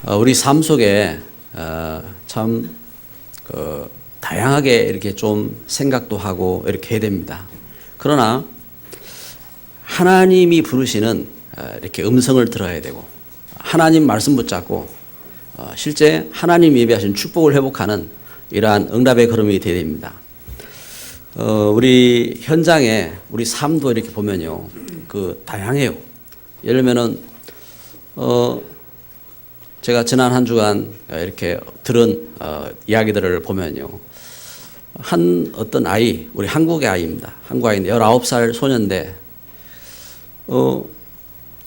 우리 삶 속에 참 다양하게 이렇게 좀 생각도 하고 이렇게 해야 됩니다. 그러나 하나님이 부르시는 이렇게 음성을 들어야 되고 하나님 말씀 붙잡고 실제 하나님 예비하신 축복을 회복하는 이러한 응답의 걸음이 되어야 됩니다. 우리 현장에 우리 삶도 이렇게 보면요, 다양해요. 예를 들면은 제가 지난 한 주간 이렇게 들은 이야기들을 보면요, 어떤 아이, 우리 한국의 아이입니다. 한국 아이인데 19살 소녀인데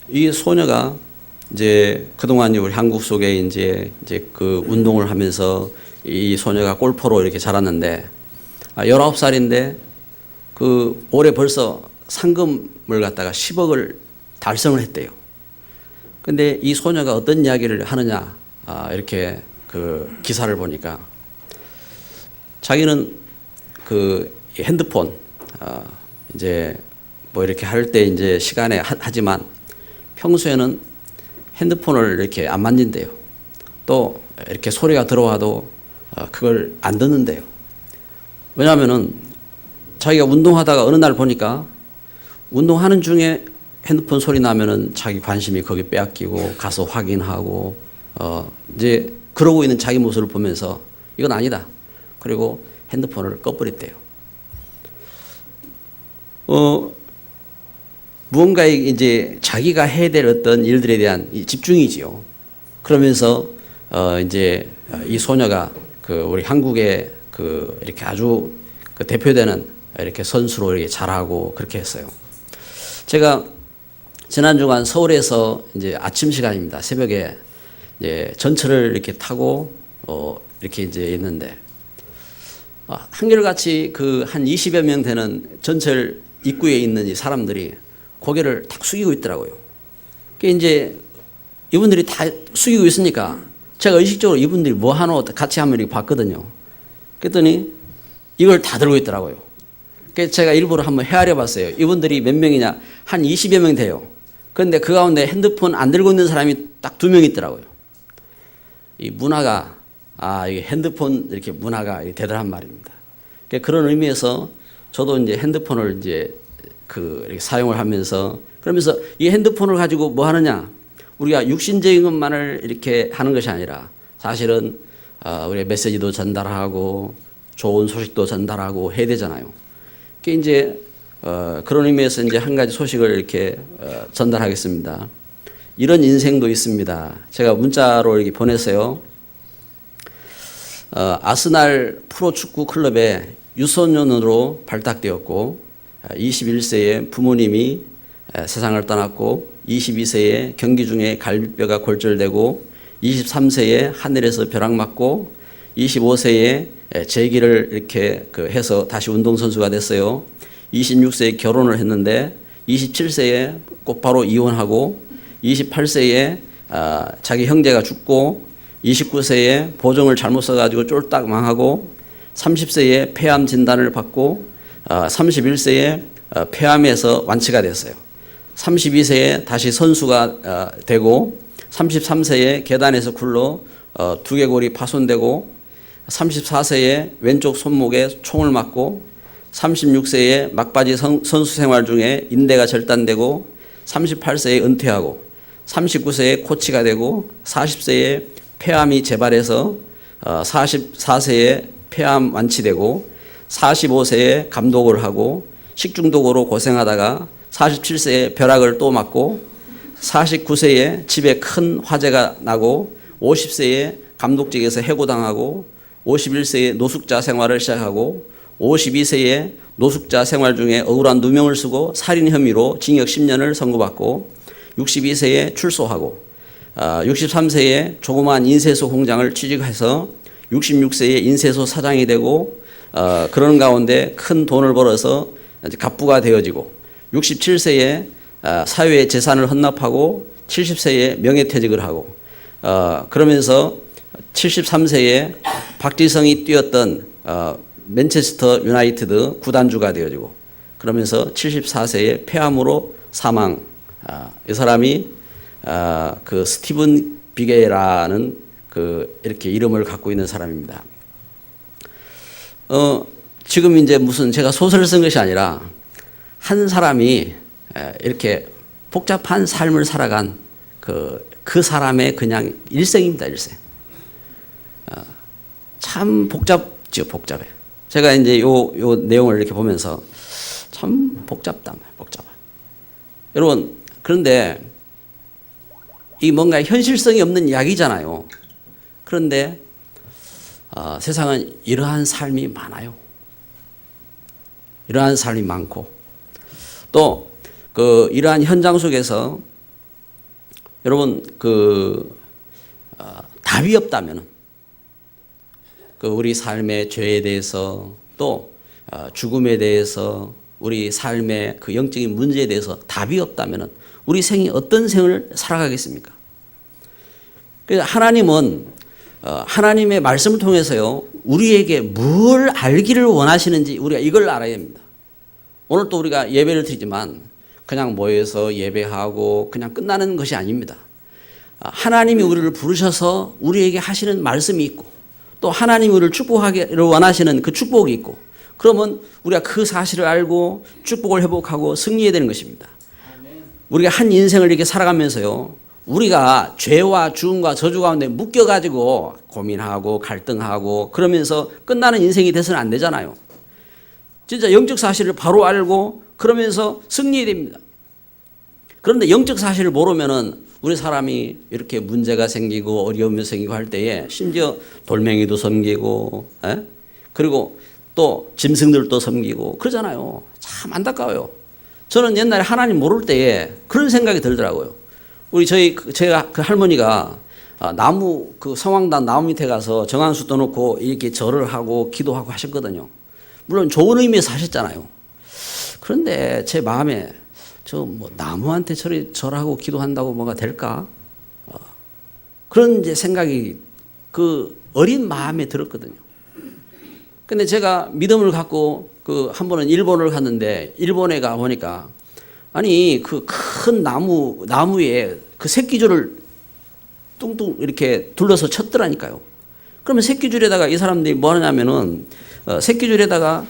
이 소녀가 이제 그동안 우리 한국 속에 이제 그 운동을 하면서 이 소녀가 골퍼로 이렇게 자랐는데 19살인데 올해 벌써 상금을 갖다가 10억을 달성을 했대요. 근데 이 소녀가 어떤 이야기를 하느냐, 이렇게 기사를 보니까 자기는 핸드폰, 이제 뭐 이렇게 할 때 이제 시간에 하지만 평소에는 핸드폰을 이렇게 안 만진대요. 또 이렇게 소리가 들어와도 그걸 안 듣는데요. 왜냐하면은 자기가 운동하다가 어느 날 보니까 운동하는 중에 핸드폰 소리 나면은 자기 관심이 거기 빼앗기고 가서 확인하고 이제 그러고 있는 자기 모습을 보면서 이건 아니다. 그리고 핸드폰을 꺼버렸대요. 무언가 이제 자기가 해야 될 어떤 일들에 대한 집중이지요. 그러면서 이제 이 소녀가 우리 한국의 이렇게 아주 대표되는 이렇게 선수로 이렇게 잘하고 그렇게 했어요. 제가 지난 주간 서울에서 이제 아침 시간입니다. 새벽에 이제 전철을 이렇게 타고 이렇게 이제 있는데 한결같이 한 20여 명 되는 전철 입구에 있는 이 사람들이 고개를 탁 숙이고 있더라고요. 이제 이분들이 다 숙이고 있으니까 제가 의식적으로 이분들이 뭐 하노 같이 한번 이렇게 봤거든요. 그랬더니 이걸 다 들고 있더라고요. 그래서 제가 일부러 한번 헤아려 봤어요. 이분들이 몇 명이냐? 한 20여 명 돼요. 그런데 그 가운데 핸드폰 안 들고 있는 사람이 딱 2명 있더라고요. 이 문화가, 이게 핸드폰 이렇게 문화가 대단한 말입니다. 그런 의미에서 저도 이제 핸드폰을 이제 이렇게 사용을 하면서, 그러면서 이 핸드폰을 가지고 뭐 하느냐? 우리가 육신적인 것만을 이렇게 하는 것이 아니라 사실은 우리의 메시지도 전달하고 좋은 소식도 전달하고 해야 되잖아요. 이제 그런 의미에서 이제 한 가지 소식을 이렇게 전달하겠습니다. 이런 인생도 있습니다. 제가 문자로 이렇게 보냈어요. 아스날 프로축구 클럽에 유소년으로 발탁되었고 21세에 부모님이 세상을 떠났고 22세에 경기 중에 갈비뼈가 골절되고 23세에 하늘에서 벼락 맞고 25세에 재기를 이렇게 해서 다시 운동선수가 됐어요. 26세에 결혼을 했는데 27세에 곧바로 이혼하고 28세에 자기 형제가 죽고 29세에 보정을 잘못 써가지고 쫄딱 망하고 30세에 폐암 진단을 받고 31세에 폐암에서 완치가 됐어요. 32세에 다시 선수가 되고 33세에 계단에서 굴러 두개골이 파손되고 34세에 왼쪽 손목에 총을 맞고 36세에 막바지 선수 생활 중에 인대가 절단되고 38세에 은퇴하고 39세에 코치가 되고 40세에 폐암이 재발해서 44세에 폐암 완치되고 45세에 감독을 하고 식중독으로 고생하다가 47세에 벼락을 또 맞고 49세에 집에 큰 화재가 나고 50세에 감독직에서 해고당하고 51세에 노숙자 생활을 시작하고 52세에 노숙자 생활 중에 억울한 누명을 쓰고 살인 혐의로 징역 10년을 선고받고 62세에 출소하고 63세에 조그마한 인쇄소 공장을 취직해서 66세에 인쇄소 사장이 되고 그런 가운데 큰 돈을 벌어서 갑부가 되어지고 67세에 사회의 재산을 헌납하고 70세에 명예퇴직을 하고 그러면서 73세에 박지성이 뛰었던 맨체스터 유나이티드 구단주가 되어지고 그러면서 74세에 폐암으로 사망. 이 사람이 그 스티븐 비게라는 그 이렇게 이름을 갖고 있는 사람입니다. 지금 이제 무슨 제가 소설을 쓴 것이 아니라 한 사람이 이렇게 복잡한 삶을 살아간 그 사람의 그냥 일생입니다, 일생. 참 복잡죠, 복잡해. 제가 이제 요 내용을 이렇게 보면서 참 복잡다, 복잡해. 여러분, 그런데 이 뭔가 현실성이 없는 이야기잖아요. 그런데 세상은 이러한 삶이 많아요. 이러한 삶이 많고 또 이러한 현장 속에서 여러분 답이 없다면은 우리 삶의 죄에 대해서 또 죽음에 대해서 우리 삶의 그 영적인 문제에 대해서 답이 없다면은 우리 생이 어떤 생을 살아가겠습니까? 그래서 하나님은 하나님의 말씀을 통해서요 우리에게 뭘 알기를 원하시는지 우리가 이걸 알아야 합니다. 오늘 또 우리가 예배를 드리지만 그냥 모여서 예배하고 그냥 끝나는 것이 아닙니다. 하나님이 우리를 부르셔서 우리에게 하시는 말씀이 있고 또 하나님이 우리를 축복하기를 원하시는 그 축복이 있고 그러면 우리가 그 사실을 알고 축복을 회복하고 승리해야 되는 것입니다. 우리가 한 인생을 이렇게 살아가면서요 우리가 죄와 죽음과 저주 가운데 묶여가지고 고민하고 갈등하고 그러면서 끝나는 인생이 돼서는 안 되잖아요. 진짜 영적 사실을 바로 알고 그러면서 승리해야 됩니다. 그런데 영적 사실을 모르면은 우리 사람이 이렇게 문제가 생기고 어려움이 생기고 할 때에 심지어 돌멩이도 섬기고 그리고 또 짐승들도 섬기고 그러잖아요. 참 안타까워요. 저는 옛날에 하나님 모를 때에 그런 생각이 들더라고요. 제가 그 할머니가 나무 성황단 나무 밑에 가서 정한수 떠놓고 이렇게 절을 하고 기도하고 하셨거든요. 물론 좋은 의미에서 하셨잖아요. 그런데 제 마음에 나무한테 절하고 기도한다고 뭐가 될까? 그런 이제 생각이 그 어린 마음에 들었거든요. 근데 제가 믿음을 갖고 한 번은 일본을 갔는데 일본에 가 보니까 아니 그 큰 나무에 그 새끼줄을 뚱뚱 이렇게 둘러서 쳤더라니까요. 그러면 새끼줄에다가 이 사람들이 뭐 하냐면은 새끼줄에다가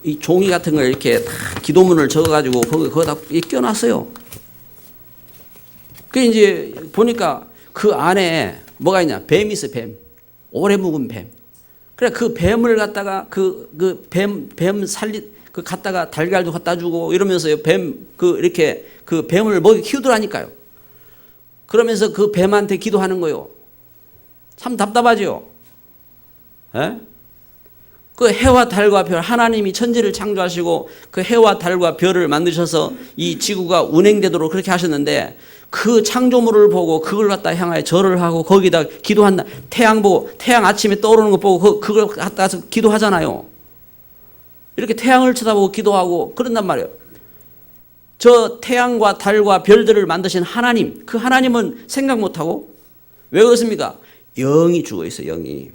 이 종이 같은 걸 이렇게 다 기도문을 적어가지고 거기다 껴놨어요. 그 이제 보니까 그 안에 뭐가 있냐? 뱀이 있어, 뱀. 오래 묵은 뱀. 그래 그 뱀을 갖다가 뱀 갖다가 달걀도 갖다 주고 이러면서요 이렇게 그 뱀을 먹이 키우더라니까요. 그러면서 그 뱀한테 기도하는 거요. 참 답답하죠. 예? 그 해와 달과 별 하나님이 천지를 창조하시고 그 해와 달과 별을 만드셔서 이 지구가 운행되도록 그렇게 하셨는데 그 창조물을 보고 그걸 갖다 향하여 절을 하고 거기다 기도한다. 태양 보고 태양 아침에 떠오르는 거 보고 그걸 갖다서 기도하잖아요. 이렇게 태양을 쳐다보고 기도하고 그런단 말이에요. 저 태양과 달과 별들을 만드신 하나님, 그 하나님은 생각 못하고 왜 그렇습니까? 영이 죽어 있어요. 영이.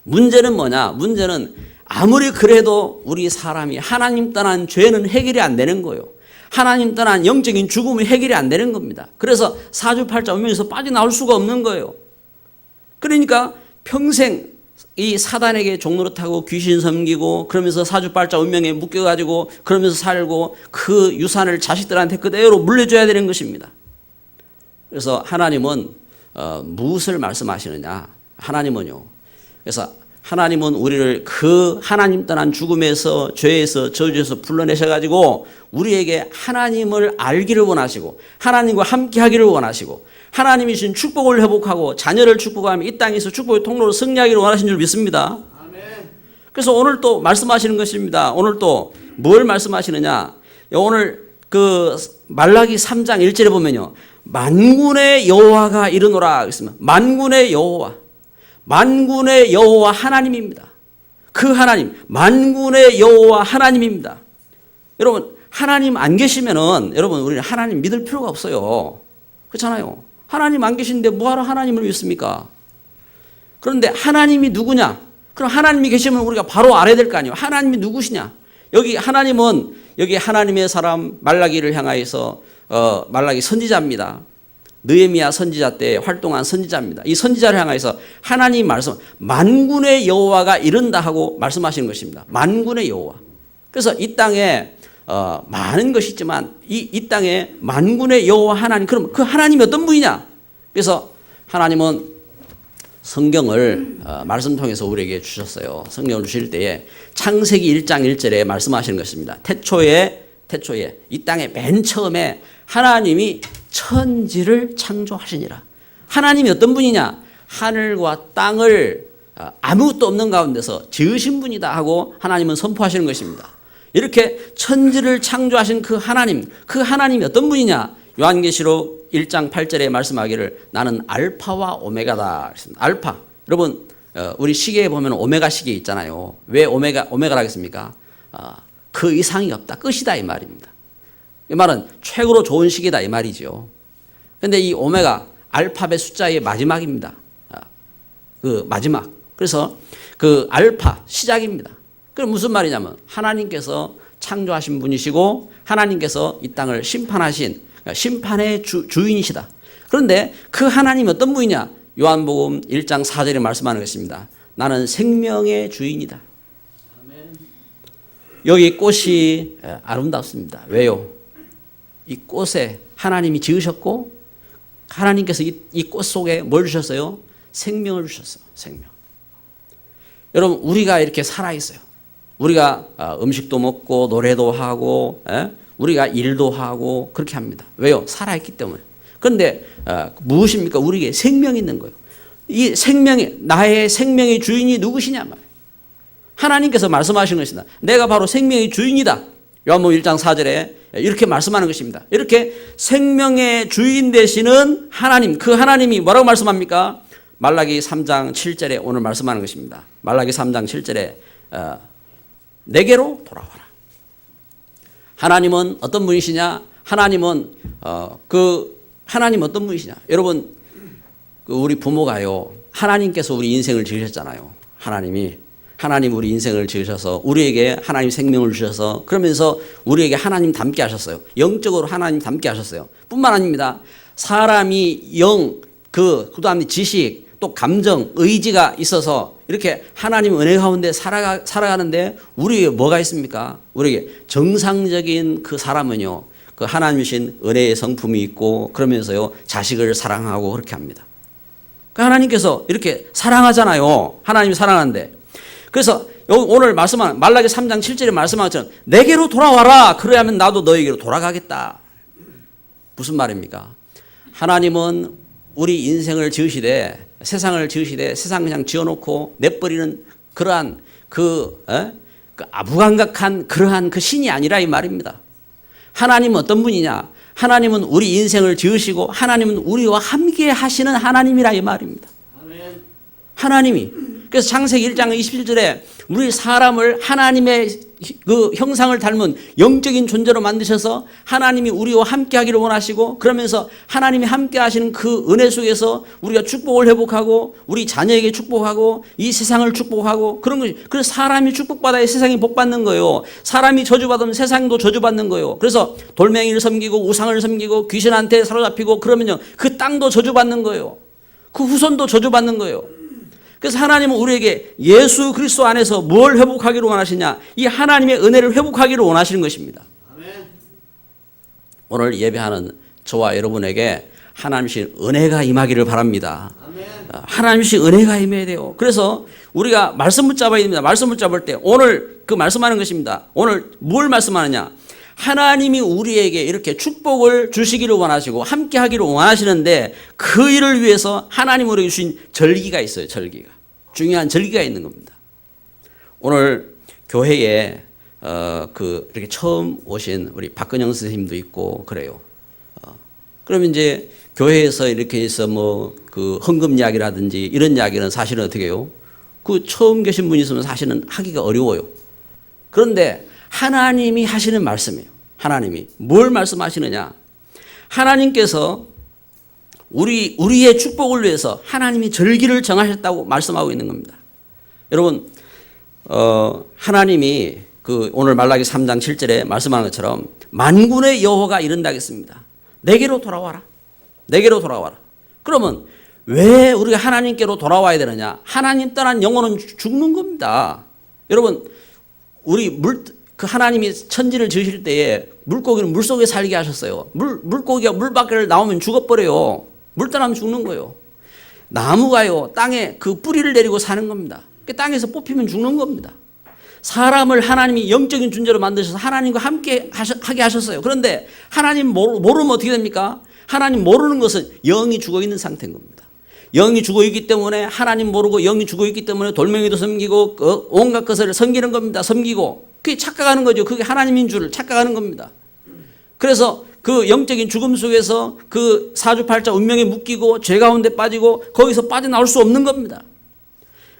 문제는 뭐냐? 문제는 아무리 그래도 우리 사람이 하나님 떠난 죄는 해결이 안 되는 거예요. 하나님 떠난 영적인 죽음이 해결이 안 되는 겁니다. 그래서 사주팔자 운명에서 빠져나올 수가 없는 거예요. 그러니까 평생 이 사단에게 종노릇하고 귀신 섬기고 그러면서 사주팔자 운명에 묶여가지고 그러면서 살고 그 유산을 자식들한테 그대로 물려줘야 되는 것입니다. 그래서 하나님은 무엇을 말씀하시느냐? 하나님은요. 그래서 하나님은 우리를 그 하나님 떠난 죽음에서 죄에서 저주에서 불러내셔가지고 우리에게 하나님을 알기를 원하시고 하나님과 함께하기를 원하시고 하나님이 주신 축복을 회복하고 자녀를 축복하며 이 땅에서 축복의 통로로 승리하기를 원하신 줄 믿습니다. 그래서 오늘 또 말씀하시는 것입니다. 오늘 또 뭘 말씀하시느냐? 오늘 말라기 3장 1절에 보면요. 만군의 여호와가 이르노라 그랬습니다. 만군의 여호와. 만군의 여호와 하나님입니다. 그 하나님, 만군의 여호와 하나님입니다. 여러분, 하나님 안 계시면은 여러분 우리는 하나님 믿을 필요가 없어요. 그렇잖아요. 하나님 안 계신데 뭐하러 하나님을 믿습니까? 그런데 하나님이 누구냐? 그럼 하나님이 계시면 우리가 바로 알아야 될 거 아니에요. 하나님이 누구시냐? 여기 하나님은 여기 하나님의 사람 말라기를 향하여서 말라기 선지자입니다. 느헤미야 선지자 때 활동한 선지자입니다. 이 선지자를 향해서 하나님 말씀, 만군의 여호와가 이른다 하고 말씀하시는 것입니다. 만군의 여호와. 그래서 이 땅에 많은 것이 있지만 이 땅에 만군의 여호와 하나님, 그럼 그 하나님이 어떤 분이냐? 그래서 하나님은 성경을 말씀 통해서 우리에게 주셨어요. 성경을 주실 때에 창세기 1장 1절에 말씀하시는 것입니다. 태초에 이 땅에 맨 처음에 하나님이 천지를 창조하시니라. 하나님이 어떤 분이냐? 하늘과 땅을 아무것도 없는 가운데서 지으신 분이다 하고 하나님은 선포하시는 것입니다. 이렇게 천지를 창조하신 그 하나님이 어떤 분이냐? 요한계시록 1장 8절에 말씀하기를 나는 알파와 오메가다. 알파. 여러분, 우리 시계에 보면 오메가 시계 있잖아요. 왜 오메가라겠습니까? 그 이상이 없다. 끝이다 이 말입니다. 이 말은 최고로 좋은 시계다 이 말이죠. 그런데 이 오메가 알파벳 숫자의 마지막입니다. 그 마지막. 그래서 그 알파 시작입니다. 그럼 무슨 말이냐면 하나님께서 창조하신 분이시고 하나님께서 이 땅을 심판하신 심판의 주인이시다. 그런데 그 하나님이 어떤 분이냐? 요한복음 1장 4절에 말씀하는 것입니다. 나는 생명의 주인이다. 여기 꽃이 아름답습니다. 왜요? 이 꽃에 하나님이 지으셨고 하나님께서 이 꽃 속에 뭘 주셨어요? 생명을 주셨어요. 생명. 여러분, 우리가 이렇게 살아있어요. 우리가 음식도 먹고 노래도 하고 우리가 일도 하고 그렇게 합니다. 왜요? 살아있기 때문에. 그런데 무엇입니까? 우리에게 생명이 있는 거예요. 이 생명이, 나의 생명의 주인이 누구시냐 말이에요. 하나님께서 말씀하시는 것이다. 내가 바로 생명의 주인이다. 요한복음 1장 4절에 이렇게 말씀하는 것입니다. 이렇게 생명의 주인 되시는 하나님, 그 하나님이 뭐라고 말씀합니까? 말라기 3장 7절에 오늘 말씀하는 것입니다. 말라기 3장 7절에 내게로 돌아와라. 하나님은 어떤 분이시냐? 하나님은 하나님 어떤 분이시냐? 여러분, 우리 부모가요, 하나님께서 우리 인생을 지으셨잖아요. 하나님 우리 인생을 지으셔서 우리에게 하나님 생명을 주셔서 그러면서 우리에게 하나님 닮게 하셨어요. 영적으로 하나님 닮게 하셨어요. 뿐만 아닙니다. 사람이 그다음에 지식, 또 감정, 의지가 있어서 이렇게 하나님 은혜 가운데 살아가는데 우리에게 뭐가 있습니까? 우리에게 정상적인 그 사람은요, 그 하나님이신 은혜의 성품이 있고 그러면서요, 자식을 사랑하고 그렇게 합니다. 그 하나님께서 이렇게 사랑하잖아요. 하나님이 사랑하는데. 그래서 오늘 말씀하는 말라기 3장 7절에 말씀한 것처럼 내게로 돌아와라. 그래야면 나도 너에게로 돌아가겠다. 무슨 말입니까? 하나님은 우리 인생을 지으시되 세상을 지으시되 세상 그냥 지어놓고 내버리는 그러한 그 무감각한 그러한 그 신이 아니라 이 말입니다. 하나님은 어떤 분이냐? 하나님은 우리 인생을 지으시고 하나님은 우리와 함께 하시는 하나님이라 이 말입니다. 아멘. 하나님이. 그래서 창세기 1장 27절에 우리 사람을 하나님의 그 형상을 닮은 영적인 존재로 만드셔서 하나님이 우리와 함께 하기를 원하시고 그러면서 하나님이 함께 하시는 그 은혜 속에서 우리가 축복을 회복하고 우리 자녀에게 축복하고 이 세상을 축복하고 그런 것이. 그래서 사람이 축복받아야 세상이 복받는 거예요. 사람이 저주받으면 세상도 저주받는 거예요. 그래서 돌멩이를 섬기고 우상을 섬기고 귀신한테 사로잡히고 그러면요, 그 땅도 저주받는 거예요. 그 후손도 저주받는 거예요. 그래서 하나님은 우리에게 예수 그리스도 안에서 뭘 회복하기를 원하시냐? 이 하나님의 은혜를 회복하기를 원하시는 것입니다. 아멘. 오늘 예배하는 저와 여러분에게 하나님의 은혜가 임하기를 바랍니다. 아멘. 하나님의 은혜가 임해야 돼요. 그래서 우리가 말씀 붙잡아야 됩니다. 말씀 붙잡을 때 오늘 그 말씀하는 것입니다. 오늘 뭘 말씀하느냐? 하나님이 우리에게 이렇게 축복을 주시기를 원하시고 함께 하기를 원하시는데 그 일을 위해서 하나님 우리에게 주신 절기가 있어요. 절기가. 중요한 절기가 있는 겁니다. 오늘 교회에 이렇게 처음 오신 우리 박근영 선생님도 있고 그래요. 그러면 이제 교회에서 이렇게 해서 그 헌금 이야기라든지 이런 이야기는 사실은 어떻게 해요? 그 처음 계신 분이 있으면 사실은 하기가 어려워요. 그런데 하나님이 하시는 말씀이에요. 하나님이 뭘 말씀하시느냐? 하나님께서 우리의 축복을 위해서 하나님이 절기를 정하셨다고 말씀하고 있는 겁니다. 여러분, 하나님이 오늘 말라기 3장 7절에 말씀하는 것처럼 만군의 여호와가 이른다 하겠습니다. 내게로 돌아와라. 내게로 돌아와라. 그러면 왜 우리가 하나님께로 돌아와야 되느냐? 하나님 떠난 영혼은 죽는 겁니다. 여러분, 그 하나님이 천지를 지으실 때에 물고기는 물속에 살게 하셨어요. 물고기가 물 밖을 나오면 죽어버려요. 물 떠나면 죽는 거예요. 나무가요, 땅에 그 뿌리를 내리고 사는 겁니다. 땅에서 뽑히면 죽는 겁니다. 사람을 하나님이 영적인 존재로 만드셔서 하나님과 함께 하게 하셨어요. 그런데 하나님 모르면 어떻게 됩니까? 하나님 모르는 것은 영이 죽어 있는 상태인 겁니다. 영이 죽어 있기 때문에 하나님 모르고 영이 죽어 있기 때문에 돌멩이도 섬기고 온갖 것을 섬기는 겁니다. 섬기고 그게 착각하는 거죠. 그게 하나님인 줄을 착각하는 겁니다. 그래서 그 영적인 죽음 속에서 그 사주팔자 운명에 묶이고 죄 가운데 빠지고 거기서 빠져나올 수 없는 겁니다.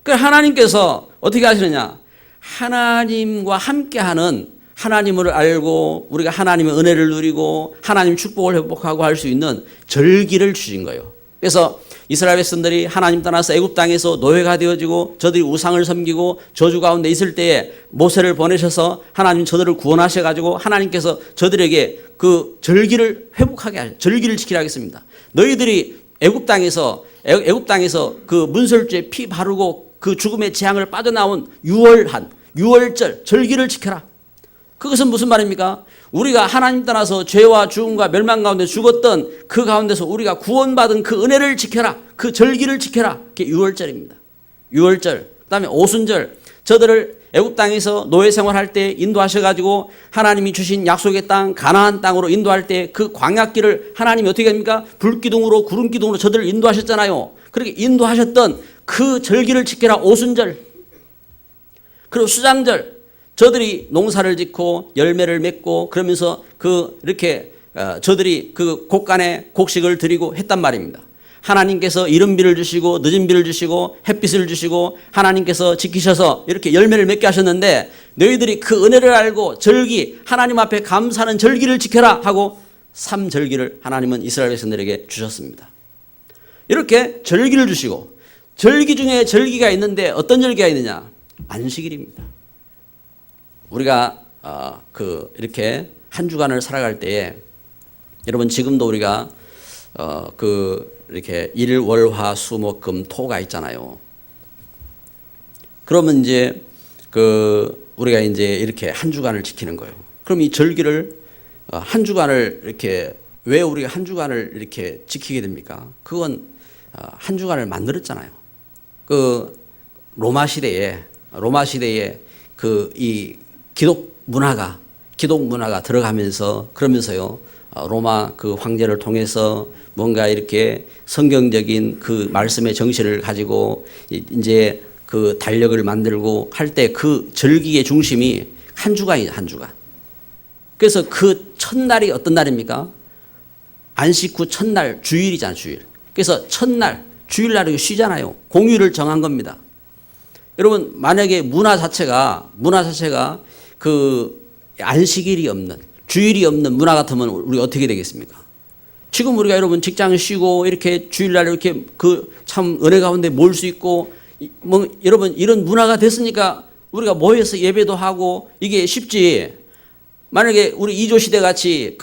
그래서 하나님께서 어떻게 하시느냐? 하나님과 함께하는, 하나님을 알고 우리가 하나님의 은혜를 누리고 하나님 축복을 회복하고 할 수 있는 절기를 주신 거예요. 그래서 이스라엘 백성들이 하나님 떠나서 애굽 땅에서 노예가 되어지고 저들이 우상을 섬기고 저주 가운데 있을 때에 모세를 보내셔서 하나님 저들을 구원하셔 가지고 하나님께서 저들에게 그 절기를 회복하게 하셔, 절기를 지키라 하겠습니다. 너희들이 애굽 땅에서 그 문설주에 피 바르고 그 죽음의 재앙을 빠져나온 유월절 절기를 지켜라. 그것은 무슨 말입니까? 우리가 하나님 떠나서 죄와 죽음과 멸망 가운데 죽었던 그 가운데서 우리가 구원받은 그 은혜를 지켜라. 그 절기를 지켜라. 그게 유월절입니다. 유월절. 그다음에 오순절. 저들을 애굽 땅에서 노예 생활할 때 인도하셔가지고 하나님이 주신 약속의 땅 가나안 땅으로 인도할 때 그 광야길을 하나님이 어떻게 합니까? 불기둥으로 구름기둥으로 저들을 인도하셨잖아요. 그렇게 인도하셨던 그 절기를 지켜라. 오순절. 그리고 수장절. 저들이 농사를 짓고 열매를 맺고 그러면서 이렇게 저들이 그 곡간에 곡식을 드리고 했단 말입니다. 하나님께서 이른 비를 주시고 늦은 비를 주시고 햇빛을 주시고 하나님께서 지키셔서 이렇게 열매를 맺게 하셨는데 너희들이 그 은혜를 알고 절기, 하나님 앞에 감사하는 절기를 지켜라 하고 3절기를 하나님은 이스라엘 백성들에게 주셨습니다. 이렇게 절기를 주시고 절기 중에 절기가 있는데 어떤 절기가 있느냐? 안식일입니다. 우리가 이렇게 한 주간을 살아갈 때에 여러분 지금도 우리가 이렇게 일, 월, 화, 수, 목, 금, 토가 있잖아요. 그러면 이제 우리가 이제 이렇게 한 주간을 지키는 거예요. 그럼 이 절기를 한 주간을 이렇게 왜 우리가 한 주간을 이렇게 지키게 됩니까? 그건 한 주간을 만들었잖아요. 로마 시대에 이 기독 문화가 들어가면서 그러면서요. 로마 그 황제를 통해서 뭔가 이렇게 성경적인 그 말씀의 정신을 가지고 이제 그 달력을 만들고 할 때 그 절기의 중심이 한 주간이죠, 한 주간. 그래서 그 첫날이 어떤 날입니까? 안식 후 첫날 주일이잖아요, 주일. 그래서 첫날 주일날이 쉬잖아요. 공휴일을 정한 겁니다. 여러분 만약에 문화 자체가 그 안식일이 없는 주일이 없는 문화 같으면 우리 어떻게 되겠습니까? 지금 우리가 여러분 직장 쉬고 이렇게 주일날 이렇게 참 은혜 가운데 모일 수 있고 여러분 이런 문화가 됐으니까 우리가 모여서 예배도 하고 이게 쉽지. 만약에 우리 이조 시대 같이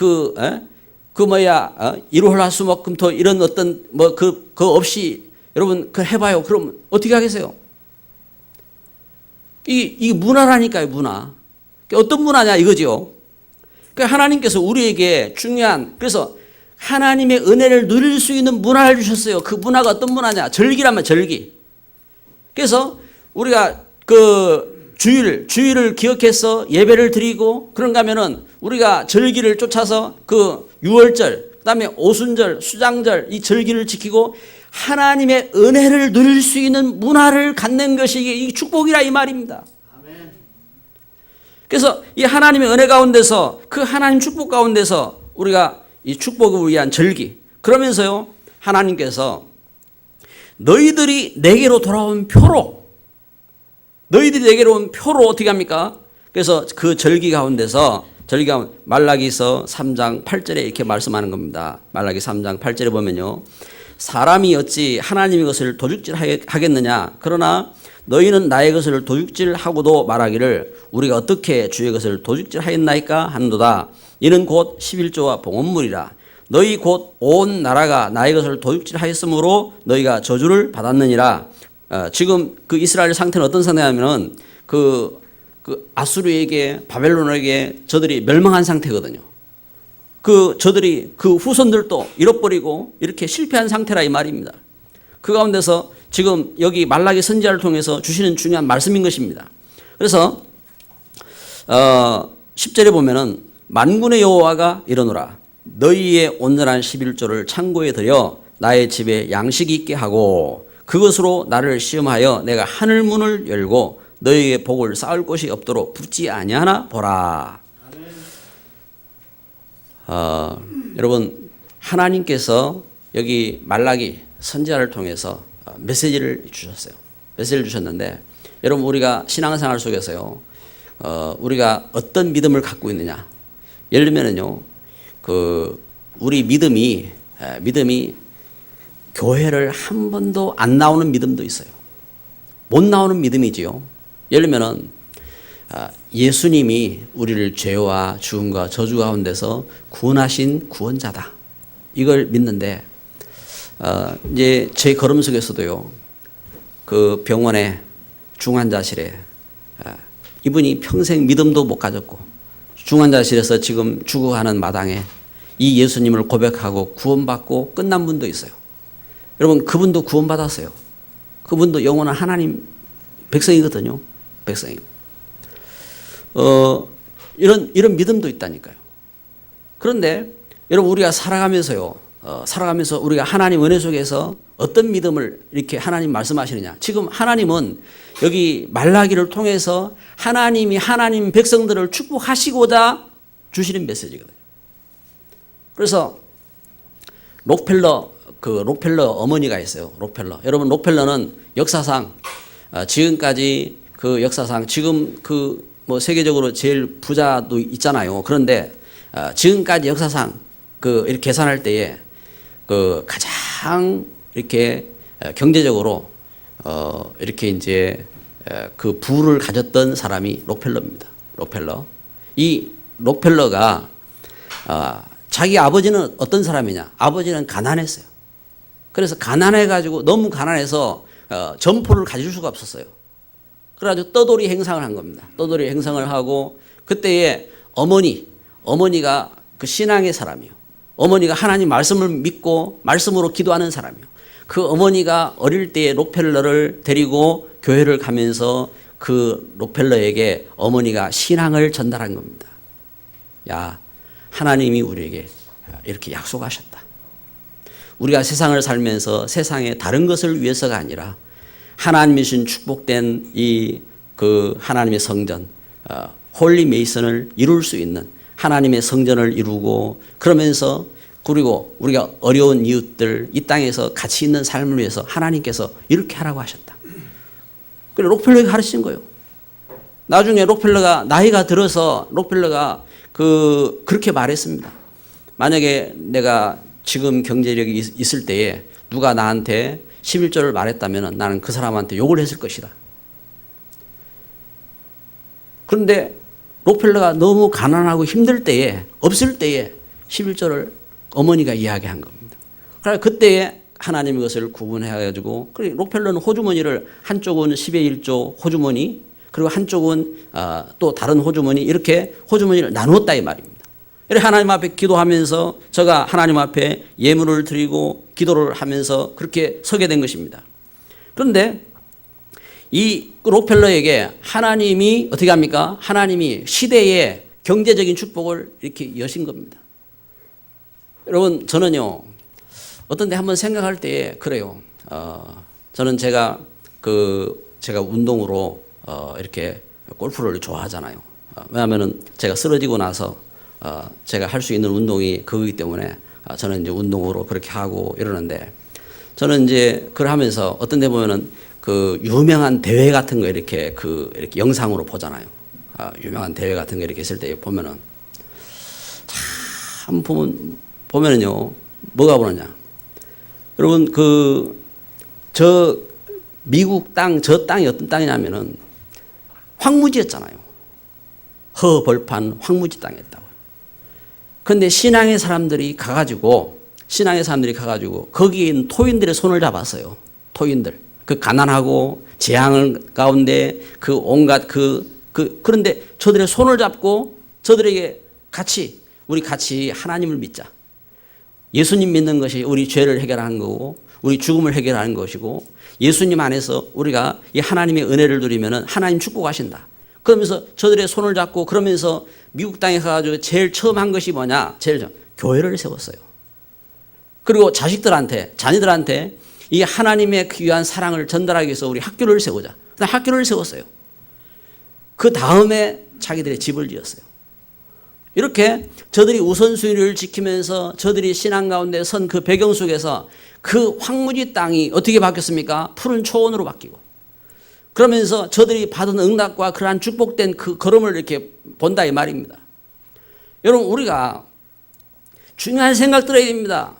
일월화수목금토 이런 어떤 그 없이 여러분 해봐요. 그럼 어떻게 하겠어요? 이게 문화라니까요, 문화. 어떤 문화냐 이거죠. 그러니까 하나님께서 우리에게 그래서 하나님의 은혜를 누릴 수 있는 문화를 주셨어요. 그 문화가 어떤 문화냐? 절기라면 절기. 그래서 우리가 주일을 기억해서 예배를 드리고 그런가 하면은 우리가 절기를 쫓아서 유월절, 그다음에 오순절, 수장절 이 절기를 지키고 하나님의 은혜를 누릴 수 있는 문화를 갖는 것이 이 축복이라 이 말입니다. 그래서 이 하나님의 은혜 가운데서 그 하나님 축복 가운데서 우리가 이 축복을 위한 절기 그러면서요 하나님께서 너희들이 내게로 돌아온 표로 어떻게 합니까? 그래서 그 절기 가운데서 말라기서 3장 8절에 이렇게 말씀하는 겁니다. 말라기 3장 8절에 보면요. 사람이 어찌 하나님의 것을 도둑질하겠느냐? 그러나 너희는 나의 것을 도둑질하고도 말하기를 우리가 어떻게 주의 것을 도둑질하였나이까 하는도다. 이는 곧 11조와 봉헌물이라. 너희 곧 온 나라가 나의 것을 도둑질하였으므로 너희가 저주를 받았느니라. 지금 그 이스라엘 상태는 어떤 상태냐면은 그 아수르에게 바벨론에게 저들이 멸망한 상태거든요. 저들이 그 후손들도 잃어버리고 이렇게 실패한 상태라 이 말입니다. 그 가운데서 지금 여기 말라기 선지자를 통해서 주시는 중요한 말씀인 것입니다. 그래서 10절에 보면은 만군의 여호와가 이르노라 너희의 온전한 11조를 창고에 들여 나의 집에 양식이 있게 하고 그것으로 나를 시험하여 내가 하늘 문을 열고 너희의 복을 쌓을 곳이 없도록 붙지 아니하나 보라. 여러분 하나님께서 여기 말라기 선지자를 통해서 메시지를 주셨어요. 메시지를 주셨는데 여러분 우리가 신앙생활 속에서요 우리가 어떤 믿음을 갖고 있느냐 예를 들면은요 우리 믿음이 교회를 한 번도 안 나오는 믿음도 있어요. 못 나오는 믿음이지요. 예를 들면은 예수님이 우리를 죄와 죽음과 저주 가운데서 구원하신 구원자다. 이걸 믿는데 이제 제 걸음 속에서도요. 그 병원의 중환자실에 이분이 평생 믿음도 못 가졌고 중환자실에서 지금 죽어가는 마당에 이 예수님을 고백하고 구원받고 끝난 분도 있어요. 여러분 그분도 구원받았어요. 그분도 영원한 하나님 백성이거든요. 백성이. 이런 믿음도 있다니까요. 그런데 여러분 우리가 살아가면서요. 살아가면서 우리가 하나님 은혜 속에서 어떤 믿음을 이렇게 하나님 말씀하시느냐. 지금 하나님은 여기 말라기를 통해서 하나님이 하나님 백성들을 축복하시고자 주시는 메시지거든요. 그래서 록펠러 어머니가 있어요. 록펠러. 여러분 록펠러는 역사상 지금까지 그 역사상 지금 뭐 세계적으로 제일 부자도 있잖아요. 그런데 지금까지 역사상 이렇게 계산할 때에 가장 이렇게 경제적으로 이렇게 이제 그 부를 가졌던 사람이 록펠러입니다. 록펠러. 이 록펠러가 자기 아버지는 어떤 사람이냐? 아버지는 가난했어요. 그래서 가난해가지고 너무 가난해서 점포를 가질 수가 없었어요. 그래가지고 떠돌이 행상을 한 겁니다. 떠돌이 행상을 하고 그때에 어머니가 그 신앙의 사람이요. 어머니가 하나님 말씀을 믿고 말씀으로 기도하는 사람이요. 그 어머니가 어릴 때에 록펠러를 데리고 교회를 가면서 그 록펠러에게 어머니가 신앙을 전달한 겁니다. 야, 하나님이 우리에게 이렇게 약속하셨다. 우리가 세상을 살면서 세상의 다른 것을 위해서가 아니라 하나님이 주신 축복된 그 하나님의 성전, 홀리 메이슨을 이룰 수 있는 하나님의 성전을 이루고 그러면서 그리고 우리가 어려운 이웃들 이 땅에서 가치 있는 삶을 위해서 하나님께서 이렇게 하라고 하셨다. 그래서 록펠러에게 가르친 거예요. 나중에 록펠러가 나이가 들어서 록펠러가 그렇게 말했습니다. 만약에 내가 지금 경제력이 있을 때에 누가 나한테 11조를 말했다면 나는 그 사람한테 욕을 했을 것이다. 그런데 록펠러가 너무 가난하고 힘들 때에 없을 때에 11조를 어머니가 이야기한 겁니다. 그래서 그때에 하나님의 것을 구분해가지고 록펠러는 호주머니를 한쪽은 10의 1조 호주머니 그리고 한쪽은 또 다른 호주머니 이렇게 호주머니를 나누었다 이 말입니다. 이렇게 하나님 앞에 기도하면서 저가 하나님 앞에 예물을 드리고 기도를 하면서 그렇게 서게 된 것입니다. 그런데 이 록펠러에게 하나님이 어떻게 합니까? 하나님이 시대의 경제적인 축복을 이렇게 여신 겁니다. 여러분 저는요 어떤 데 한번 생각할 때에 그래요. 저는 제가 운동으로 이렇게 골프를 좋아하잖아요. 왜냐하면은 제가 쓰러지고 나서 제가 할 수 있는 운동이 그거기 때문에 저는 이제 운동으로 그렇게 하고 이러는데 저는 이제 그걸 하면서 어떤 데 보면은 그 유명한 대회 같은 거 이렇게 이렇게 영상으로 보잖아요. 유명한 대회 같은 거 이렇게 있을 때 보면은 참 보면은요 뭐가 보느냐. 여러분 저 미국 저 땅이 어떤 땅이냐면은 황무지였잖아요. 허벌판 황무지 땅이었다고요. 근데 신앙의 사람들이 가가지고 거기에 있는 토인들의 손을 잡았어요. 토인들. 그 가난하고 재앙을 가운데 그 온갖 그런데 저들의 손을 잡고 저들에게 우리 같이 하나님을 믿자. 예수님 믿는 것이 우리 죄를 해결하는 거고 우리 죽음을 해결하는 것이고 예수님 안에서 우리가 이 하나님의 은혜를 누리면은 하나님 축복하신다. 그러면서 저들의 손을 잡고 그러면서 미국 땅에 가가지고 제일 처음 한 것이 뭐냐? 교회를 세웠어요. 그리고 자녀들한테 이 하나님의 귀한 사랑을 전달하기 위해서 우리 학교를 세우자. 학교를 세웠어요. 그 다음에 자기들의 집을 지었어요. 이렇게 저들이 우선순위를 지키면서 저들이 신앙 가운데 선 그 배경 속에서 그 황무지 땅이 어떻게 바뀌었습니까? 푸른 초원으로 바뀌고 그러면서 저들이 받은 응답과 그러한 축복된 그 걸음을 이렇게 본다 이 말입니다. 여러분 우리가 중요한 생각 들어야 됩니다.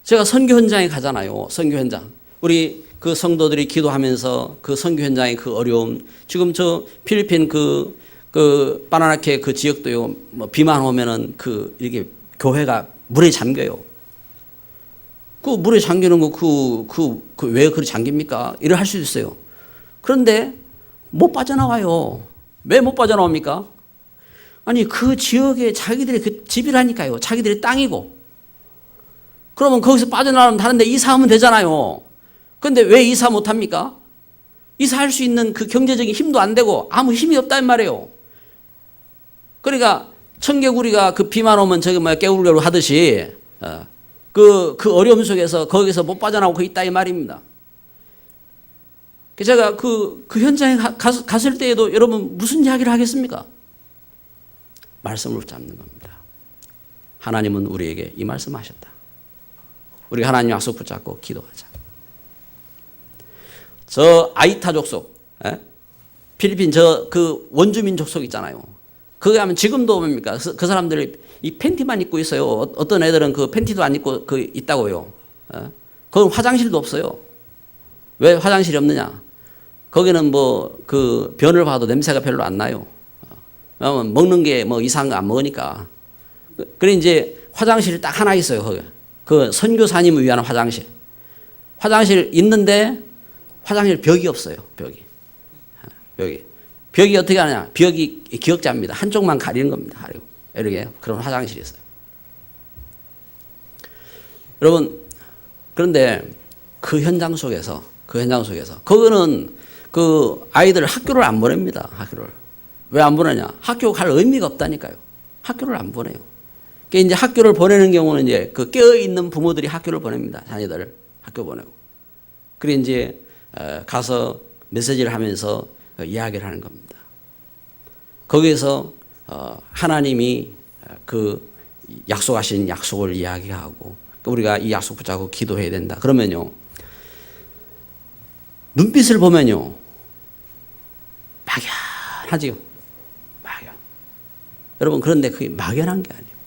제가 선교 현장에 가잖아요. 선교 현장. 우리 그 성도들이 기도하면서 그 선교 현장의 그 어려움. 지금 저 필리핀 그 바나나케 그 지역도요. 뭐 비만 오면은 이렇게 교회가 물에 잠겨요. 그 물에 잠기는 거 왜 그리 잠깁니까? 이래 할 수도 있어요. 그런데 못 빠져나와요. 왜 못 빠져나옵니까? 아니 그 지역에 자기들의 그 집이라니까요. 자기들의 땅이고. 그러면 거기서 빠져나가면 다른 데 이사하면 되잖아요. 그런데 왜 이사 못합니까? 이사할 수 있는 그 경제적인 힘도 안 되고 아무 힘이 없단 말이에요. 그러니까 청개구리가 그 비만 오면 저기 깨울개울 하듯이 그 어려움 속에서 거기서 못 빠져나오고 있다 이 말입니다. 제가 그 현장에 갔을 때에도 여러분 무슨 이야기를 하겠습니까? 말씀을 붙잡는 겁니다. 하나님은 우리에게 이 말씀하셨다. 우리가 하나님 약속 붙잡고 기도하자. 저 아이타 족속, 필리핀 그 원주민 족속 있잖아요. 거기 하면 지금도 뭡니까? 그 사람들이 이 팬티만 입고 있어요. 어떤 애들은 그 팬티도 안 입고 있다고요. 거기 화장실도 없어요. 왜 화장실이 없느냐? 거기는 그 변을 봐도 냄새가 별로 안 나요. 왜냐면 먹는 게 이상한 거 안 먹으니까. 그래 이제 화장실이 딱 하나 있어요. 거기. 그 선교사님을 위한 화장실. 화장실 있는데 화장실 벽이 없어요. 벽이 어떻게 하느냐? 벽이 기역자입니다. 한쪽만 가리는 겁니다. 이렇게 그런 화장실이 있어요. 여러분 그런데 그 현장 속에서 거기는 그 아이들 학교를 안 보냅니다. 학교를 왜 안 보내냐? 학교 갈 의미가 없다니까요. 학교를 안 보내요. 그러니까 이제 학교를 보내는 경우는 이제 그 깨어 있는 부모들이 학교를 보냅니다. 자녀들을 학교 보내고. 그리고 이제 가서 메시지를 하면서 이야기를 하는 겁니다. 거기에서 하나님이 그 약속하신 약속을 이야기하고 우리가 이 약속 붙잡고 기도해야 된다. 그러면요. 눈빛을 보면요. 막연하지요. 막연. 여러분 그런데 그게 막연한 게 아니에요.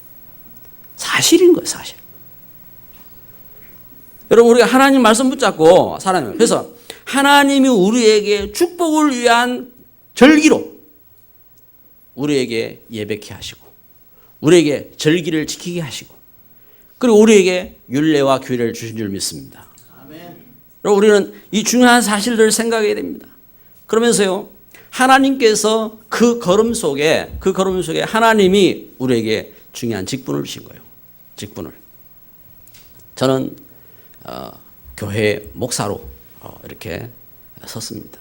사실인 거예요. 사실. 여러분 우리가 하나님 말씀 붙잡고 살아요. 그래서 하나님이 우리에게 축복을 위한 절기로 우리에게 예배케 하시고 우리에게 절기를 지키게 하시고 그리고 우리에게 율례와 규례를 주신 줄 믿습니다. 아멘. 그리고 우리는 이 중요한 사실들을 생각해야 됩니다. 그러면서요 하나님께서 그 걸음 속에 하나님이 우리에게 중요한 직분을 주신 거예요. 직분을. 저는 교회 목사로 이렇게 섰습니다.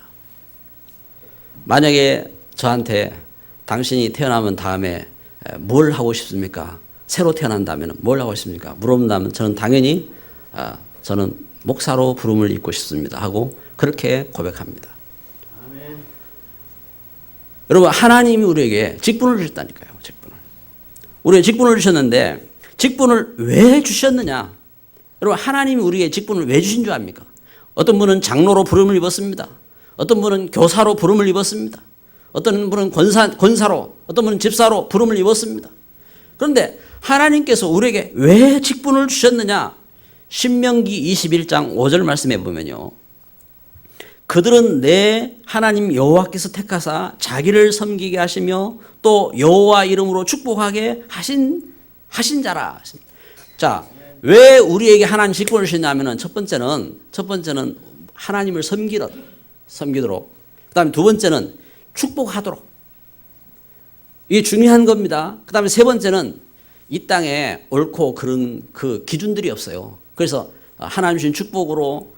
만약에 저한테 당신이 태어나면 다음에 뭘 하고 싶습니까? 새로 태어난다면 뭘 하고 싶습니까? 물어본다면 저는 당연히 저는 목사로 부름을 입고 싶습니다 하고 그렇게 고백합니다. 아멘. 여러분 하나님이 우리에게 직분을 주셨다니까요. 직분을. 우리에게 직분을 주셨는데 직분을 왜 주셨느냐? 여러분 하나님이 우리에게 직분을 왜 주신 줄 압니까? 어떤 분은 장로로 부름을 입었습니다. 어떤 분은 교사로 부름을 입었습니다. 어떤 분은 권사로, 어떤 분은 집사로 부름을 입었습니다. 그런데 하나님께서 우리에게 왜 직분을 주셨느냐? 신명기 21장 5절 말씀해 보면요. 그들은 내 하나님 여호와께서 택하사 자기를 섬기게 하시며 또 여호와 이름으로 축복하게 하신 하신 자라. 자, 왜 우리에게 하나님 직분을 주셨냐면은 첫 번째는 하나님을 섬기도록. 그다음에 두 번째는 축복하도록. 이게 중요한 겁니다. 그다음에 세 번째는 이 땅에 옳고 그른 그 기준들이 없어요. 그래서 하나님 주신 축복으로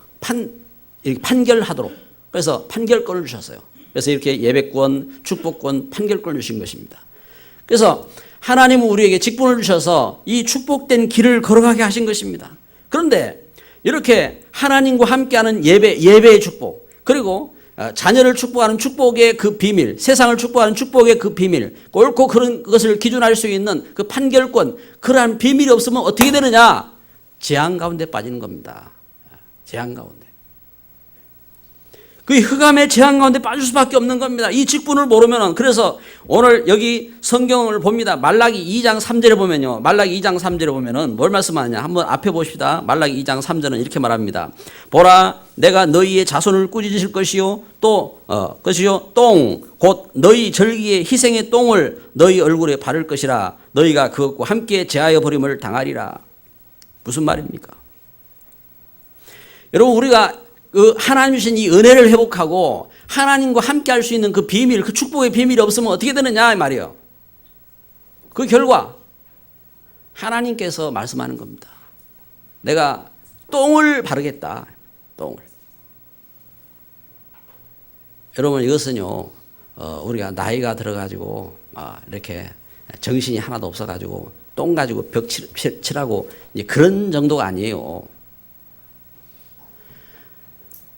이렇게 판결하도록. 그래서 판결권을 주셨어요. 그래서 이렇게 예배권, 축복권, 판결권을 주신 것입니다. 그래서 하나님은 우리에게 직분을 주셔서 이 축복된 길을 걸어가게 하신 것입니다. 그런데 이렇게 하나님과 함께하는 예배의 축복, 그리고 자녀를 축복하는 축복의 그 비밀, 세상을 축복하는 축복의 그 비밀, 옳고 그런 것을 기준할 수 있는 그 판결권, 그러한 비밀이 없으면 어떻게 되느냐? 재앙 가운데 빠지는 겁니다. 재앙 가운데. 그 흑암의 재앙 가운데 빠질 수밖에 없는 겁니다. 이 직분을 모르면은. 그래서 오늘 여기 성경을 봅니다. 말라기 2장 3절에 보면요. 말라기 2장 3절에 보면은 뭘 말씀하느냐. 한번 앞에 보십시다. 말라기 2장 3절은 이렇게 말합니다. 보라, 내가 너희의 자손을 꾸짖으실 것이요. 똥, 곧 너희 절기의 희생의 똥을 너희 얼굴에 바를 것이라. 너희가 그것과 함께 제하여 버림을 당하리라. 무슨 말입니까? 여러분, 우리가 그 하나님 주신 이 은혜를 회복하고 하나님과 함께 할 수 있는 그 비밀, 그 축복의 비밀이 없으면 어떻게 되느냐 이 말이에요. 그 결과 하나님께서 말씀하는 겁니다. 내가 똥을 바르겠다. 똥을. 여러분, 이것은요, 우리가 나이가 들어가지고 이렇게 정신이 하나도 없어가지고 똥 가지고 벽 칠하고 그런 정도가 아니에요.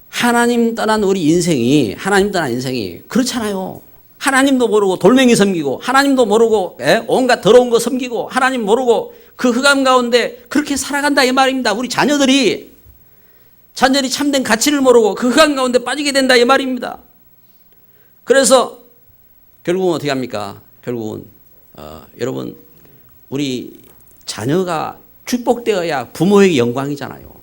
하나님 떠난 인생이 그렇잖아요. 하나님도 모르고 돌멩이 섬기고, 하나님도 모르고 온갖 더러운 거 섬기고, 하나님 모르고 그 흑암 가운데 그렇게 살아간다 이 말입니다. 우리 자녀들이 참된 가치를 모르고 그 흑암 가운데 빠지게 된다 이 말입니다. 그래서 결국은 어떻게 합니까? 결국은 여러분, 우리 자녀가 축복되어야 부모에게 영광이잖아요.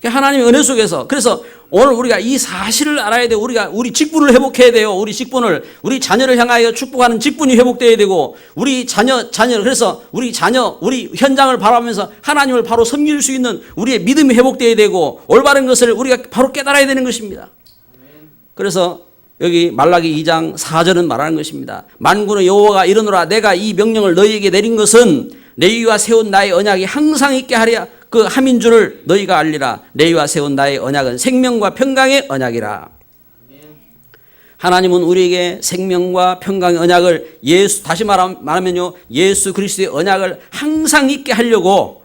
하나님의 은혜 속에서. 그래서 오늘 우리가 이 사실을 알아야 돼요. 우리 직분을 회복해야 돼요. 우리 자녀를 향하여 축복하는 직분이 회복돼야 되고, 우리 그래서 우리 현장을 바라보면서 하나님을 바로 섬길 수 있는 우리의 믿음이 회복돼야 되고, 올바른 것을 우리가 바로 깨달아야 되는 것입니다. 그래서 여기 말라기 2장 4절은 말하는 것입니다. 만군의 여호와가 이르노라, 내가 이 명령을 너희에게 내린 것은 레위와 세운 나의 언약이 항상 있게 하랴 그 함인 줄을 너희가 알리라. 레위와 세운 나의 언약은 생명과 평강의 언약이라. 하나님은 우리에게 생명과 평강의 언약을 다시 말하면요, 예수 그리스도의 언약을 항상 있게 하려고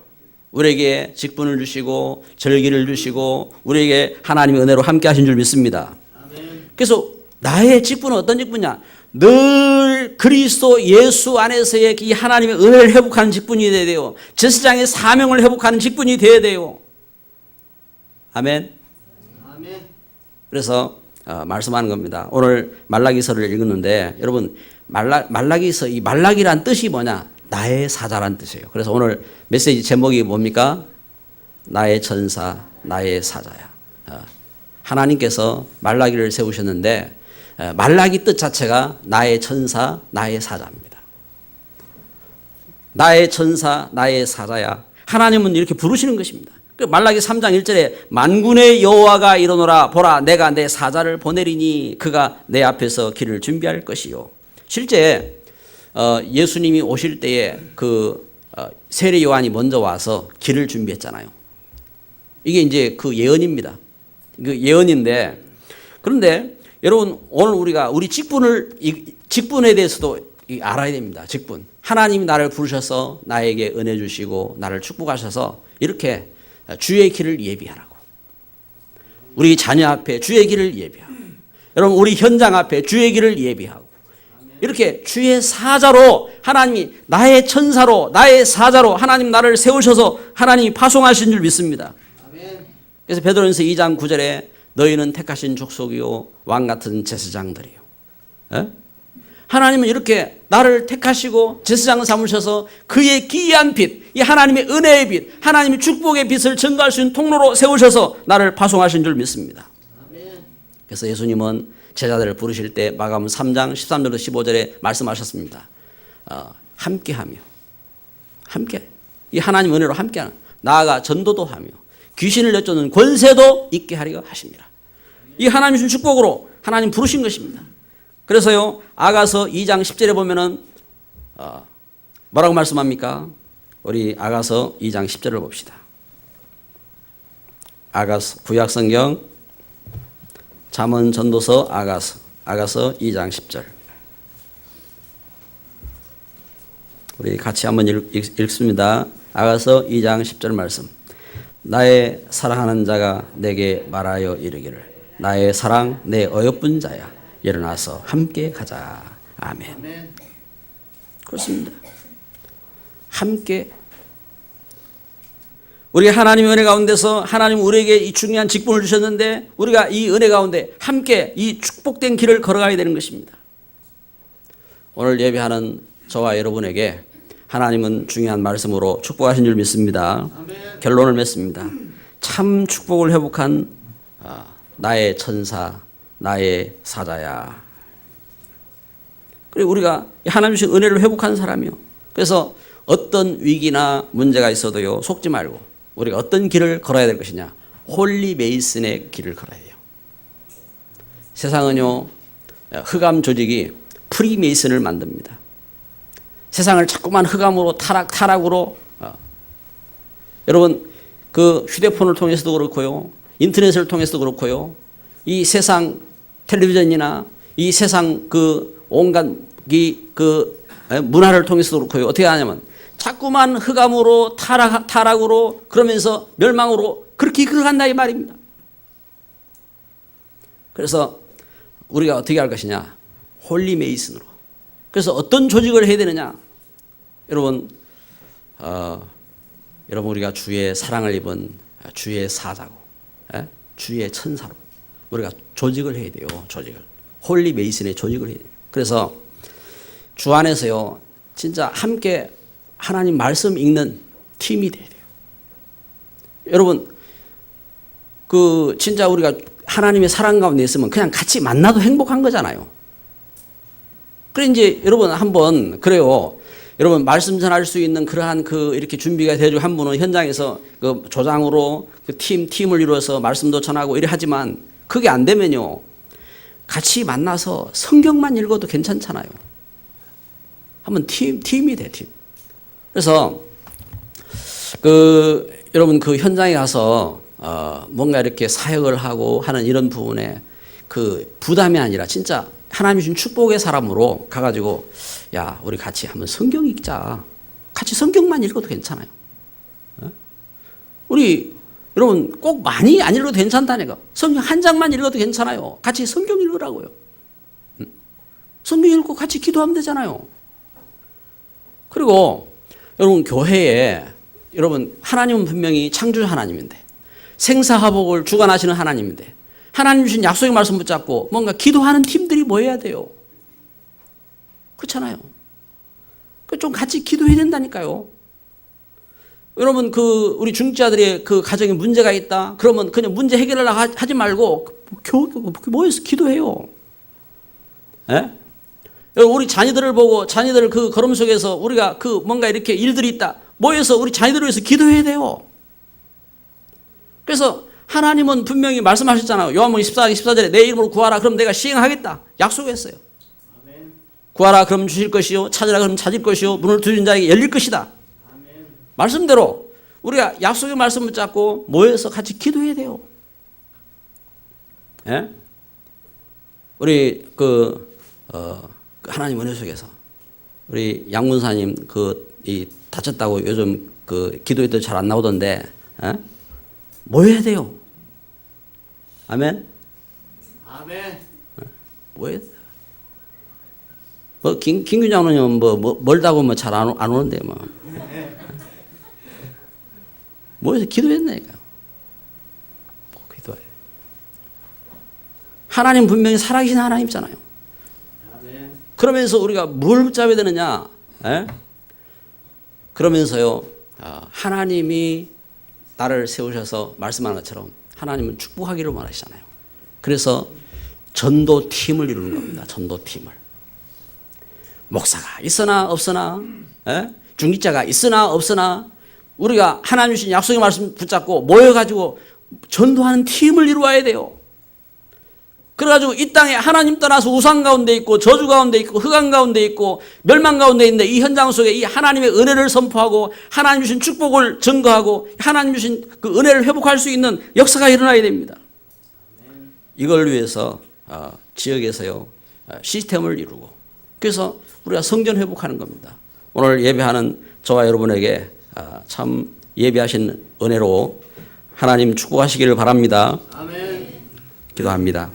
우리에게 직분을 주시고 절기를 주시고 우리에게 하나님의 은혜로 함께 하신 줄 믿습니다. 그래서 나의 직분은 어떤 직분이냐? 늘 그리스도 예수 안에서의 이 하나님의 은혜를 회복하는 직분이 되어야 돼요. 제사장의 사명을 회복하는 직분이 되어야 돼요. 아멘. 그래서 말씀하는 겁니다. 오늘 말라기서를 읽었는데 여러분, 말라기서, 이 말라기란 뜻이 뭐냐? 나의 사자란 뜻이에요. 그래서 오늘 메시지 제목이 뭡니까? 나의 전사, 나의 사자야. 하나님께서 말라기를 세우셨는데 말라기 뜻 자체가 나의 천사, 나의 사자입니다. 나의 천사, 나의 사자야. 하나님은 이렇게 부르시는 것입니다. 말라기 3장 1절에 만군의 여호와가 이르노라, 보라, 내가 내 사자를 보내리니 그가 내 앞에서 길을 준비할 것이요. 실제 예수님이 오실 때에 세례 요한이 먼저 와서 길을 준비했잖아요. 이게 이제 그 예언입니다. 그 예언인데, 그런데 여러분, 오늘 우리가 우리 직분에 대해서도 알아야 됩니다. 직분. 하나님이 나를 부르셔서 나에게 은혜 주시고 나를 축복하셔서 이렇게 주의 길을 예비하라고. 우리 자녀 앞에 주의 길을 예비하고, 여러분 우리 현장 앞에 주의 길을 예비하고, 이렇게 주의 사자로 하나님이 나의 천사로 나의 사자로 하나님 나를 세우셔서 하나님이 파송하신 줄 믿습니다. 그래서 베드로전서 2장 9절에 너희는 택하신 족속이요 왕같은 제사장들이요. 하나님은 이렇게 나를 택하시고 제사장 삼으셔서 그의 기이한 빛, 이 하나님의 은혜의 빛, 하나님의 축복의 빛을 전가할 수 있는 통로로 세우셔서 나를 파송하신 줄 믿습니다. 그래서 예수님은 제자들을 부르실 때 마가복음 3장 13절부터 15절에 말씀하셨습니다. 함께하며, 함께 이 하나님 은혜로 함께하는, 나아가 전도도 하며 귀신을 내쫓는 권세도 있게 하리라 하십니다. 이 하나님 주신 축복으로 하나님 부르신 것입니다. 그래서요, 아가서 2장 10절에 보면은 뭐라고 말씀합니까? 우리 아가서 2장 10절을 봅시다. 아가서 구약성경 잠언 전도서 아가서 2장 10절. 우리 같이 한번 읽습니다. 아가서 2장 10절 말씀. 나의 사랑하는 자가 내게 말하여 이르기를 나의 사랑 내 어여쁜 자야 일어나서 함께 가자. 아멘. 그렇습니다. 함께 우리 하나님의 은혜 가운데서 하나님 우리에게 이 중요한 직분을 주셨는데 우리가 이 은혜 가운데 함께 이 축복된 길을 걸어가야 되는 것입니다. 오늘 예배하는 저와 여러분에게 하나님은 중요한 말씀으로 축복하신 줄 믿습니다. 아멘. 결론을 맺습니다. 참 축복을 회복한 나의 천사, 나의 사자야. 그리고 우리가 하나님 주신 은혜를 회복한 사람이요. 그래서 어떤 위기나 문제가 있어도요, 속지 말고 우리가 어떤 길을 걸어야 될 것이냐. 홀리 메이슨의 길을 걸어야 돼요. 세상은요, 흑암 조직이 프리 메이슨을 만듭니다. 세상을 자꾸만 흑암으로 타락으로 여러분 그 휴대폰을 통해서도 그렇고요, 인터넷을 통해서도 그렇고요, 이 세상 텔레비전이나 이 세상 그 온갖 그 문화를 통해서도 그렇고요, 어떻게 하냐면 자꾸만 흑암으로 타락으로 그러면서 멸망으로 그렇게 이끌어간다 이 말입니다. 그래서 우리가 어떻게 할 것이냐, 홀리 메이슨으로. 그래서 어떤 조직을 해야 되느냐, 여러분 우리가 주의 사랑을 입은 주의 사자고, 주의 천사로 우리가 조직을 해야 돼요. 조직을 홀리 메이슨의 조직을 해야 돼요. 그래서 주 안에서요, 진짜 함께 하나님 말씀 읽는 팀이 돼야 돼요. 여러분 그 진짜 우리가 하나님의 사랑 가운데 있으면 그냥 같이 만나도 행복한 거잖아요. 그래 이제 여러분 한번 그래요. 여러분 말씀 전할 수 있는 그러한 그 이렇게 준비가 되죠. 한 분은 현장에서 그 조장으로 그 팀을 이루어서 말씀도 전하고 이래 하지만 그게 안 되면요, 같이 만나서 성경만 읽어도 괜찮잖아요. 한번 팀이 돼, 팀. 그래서 그 여러분 그 현장에 가서 뭔가 이렇게 사역을 하고 하는 이런 부분에 그 부담이 아니라 진짜 하나님 주신 축복의 사람으로 가가지고 야 우리 같이 한번 성경 읽자. 같이 성경만 읽어도 괜찮아요. 우리 여러분 꼭 많이 안 읽어도 괜찮다니까. 성경 한 장만 읽어도 괜찮아요. 같이 성경 읽으라고요. 성경 읽고 같이 기도하면 되잖아요. 그리고 여러분 교회에 여러분 하나님은 분명히 창조 하나님인데 생사화복을 주관하시는 하나님인데 하나님 주신 약속의 말씀 붙잡고 뭔가 기도하는 팀들이 모여야 돼요. 그렇잖아요. 좀 같이 기도해야 된다니까요. 여러분 그 우리 중직자들의 그 가정에 문제가 있다. 그러면 그냥 문제 해결하려고 하지 말고 모여서 기도해요. 예? 우리 자녀들을 보고 자녀들 그 걸음 속에서 우리가 그 뭔가 이렇게 일들이 있다. 모여서 우리 자녀들을 위해서 기도해야 돼요. 그래서 하나님은 분명히 말씀하셨잖아요. 요한복음 14장 14절에 내 이름으로 구하라 그럼 내가 시행하겠다. 약속했어요. 아멘. 구하라 그럼 주실 것이요. 찾으라 그럼 찾을 것이요. 문을 두드린 자에게 열릴 것이다. 아멘. 말씀대로 우리가 약속의 말씀을 붙잡고 모여서 같이 기도해야 돼요. 예? 우리 하나님 은혜 속에서 우리 양문사님 다쳤다고 요즘 그 기도해도 잘 안 나오던데, 모여야 돼요. 아멘. 아멘. 모여야 돼요. 김 장로님은 멀다고 잘 안 오는데 모여서 기도했나니까요. 기도해. 하나님 분명히 살아계신 하나님이잖아요. 아멘. 그러면서 우리가 뭘 붙잡아야 되느냐? 그러면서요, 하나님이 나를 세우셔서 말씀하는 것처럼 하나님은 축복하기를 원하시잖아요. 그래서 전도팀을 이루는 겁니다. 전도팀을. 목사가 있으나 없으나, 중직자가 있으나 없으나 우리가 하나님 주신 약속의 말씀 붙잡고 모여가지고 전도하는 팀을 이루어야 돼요. 그래가지고 이 땅에 하나님 떠나서 우상 가운데 있고 저주 가운데 있고 흑암 가운데 있고 멸망 가운데 있는데 이 현장 속에 이 하나님의 은혜를 선포하고 하나님 주신 축복을 증거하고 하나님 주신 그 은혜를 회복할 수 있는 역사가 일어나야 됩니다. 이걸 위해서 지역에서요 시스템을 이루고 그래서 우리가 성전 회복하는 겁니다. 오늘 예배하는 저와 여러분에게 참 예배하신 은혜로 하나님 축복하시기를 바랍니다. 아멘. 기도합니다.